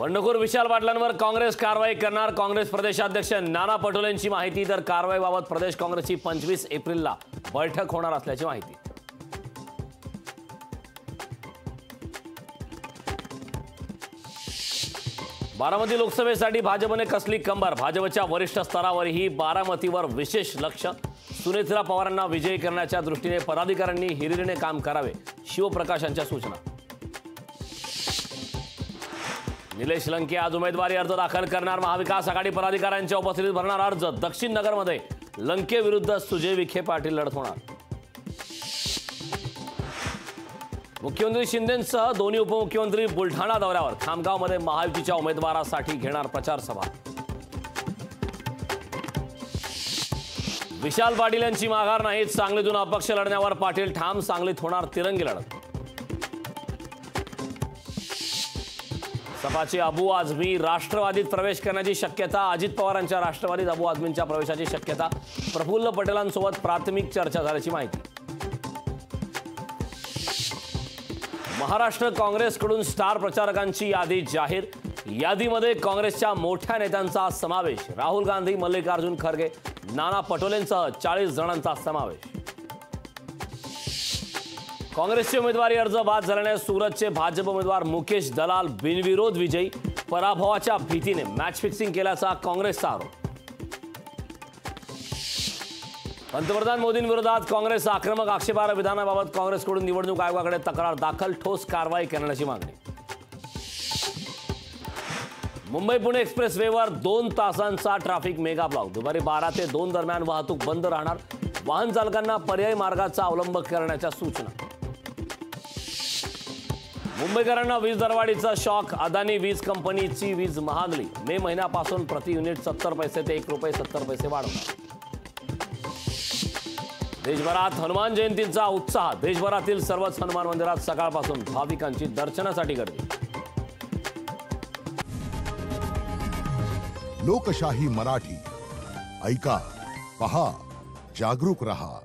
बंडखोर विशाल पाटलांवर काँग्रेस कारवाई करणार। काँग्रेस प्रदेशाध्यक्ष नाना पटोलेंची माहिती। तर कारवाईबाबत प्रदेश काँग्रेसची 25 एप्रिलला बैठक होणार असल्याची माहिती। बारामती लोकसभेसाठी भाजपने कसली कंबर। भाजपच्या वरिष्ठ स्तरावरही बारामतीवर विशेष लक्ष। सुनेत्रा पवारांना विजयी करण्याच्या दृष्टीने पदाधिकाऱ्यांनी हिरिरीने काम करावे, शिवप्रकाशांच्या सूचना। निलेश लंके आज उमेदवारी अर्ज दाखल करणार। महाविकास आघाडी पदाधिकाऱ्यांच्या उपस्थितीत भरणार अर्ज। दक्षिण नगरमध्ये लंके विरुद्ध सुजय विखे पाटील लढत होणार। मुख्यमंत्री शिंदेंसह दोन्ही उपमुख्यमंत्री बुलढाणा दौऱ्यावर। खामगावमध्ये महायुतीच्या उमेदवारासाठी घेणार प्रचार सभा। विशाल पाटील यांची माघार नाही। सांगलीतून अपक्ष लढण्यावर पाटील ठाम। सांगलीत होणार तिरंगी लढत। सपाचे अबू आझमी राष्ट्रवादीत प्रवेश करण्याची शक्यता। अजित पवारांच्या राष्ट्रवादीत अबू आझमींच्या प्रवेशाची शक्यता। प्रफुल्ल पटेलांसोबत प्राथमिक चर्चा झाल्याची माहिती। महाराष्ट्र काँग्रेसकडून स्टार प्रचारकांची यादी जाहीर। यादीमध्ये काँग्रेसच्या मोठ्या नेत्यांचा समावेश। राहुल गांधी, मल्लिकार्जुन खरगे, नाना पटोलेंसह 40 जणांचा समावेश। काँग्रेसचे उमेदवारी अर्ज बाद झाल्याने सुरतचे भाजप उमेदवार मुकेश दलाल बिनविरोध विजयी। पराभवाच्या भीतीने मॅच फिक्सिंग केल्याचा काँग्रेसचा आरोप। पंतप्रधान मोदींविरोधात काँग्रेस आक्रमक। आक्षेपार्ह विधानाबाबत काँग्रेसकडून निवडणूक आयोगाकडे तक्रार दाखल। ठोस कारवाई करण्याची मागणी। मुंबई पुणे एक्सप्रेसवेवर 2 तासांचा ट्रॅफिक मेगा ब्लॉक। दुपारी 12 ते 2 दरम्यान वाहतूक बंद राहणार। वाहन चालकांना पर्यायी मार्गाचा अवलंब करण्याच्या सूचना। मुंबईकरांना वीज दरवाढीचा शॉक। अदानी वीज कंपनीची वीज महागली। मे महिन्यापासून प्रति युनिट 70 पैसे ते ₹1.70 वाढवणार। देशभरात हनुमान जयंतीचा उत्साह। देशभरातील सर्वच हनुमान मंदिरात सकाळपासून भाविकांची दर्शनासाठी गर्दी। लोकशाही मराठी ऐका, पहा, जागरूक रहा।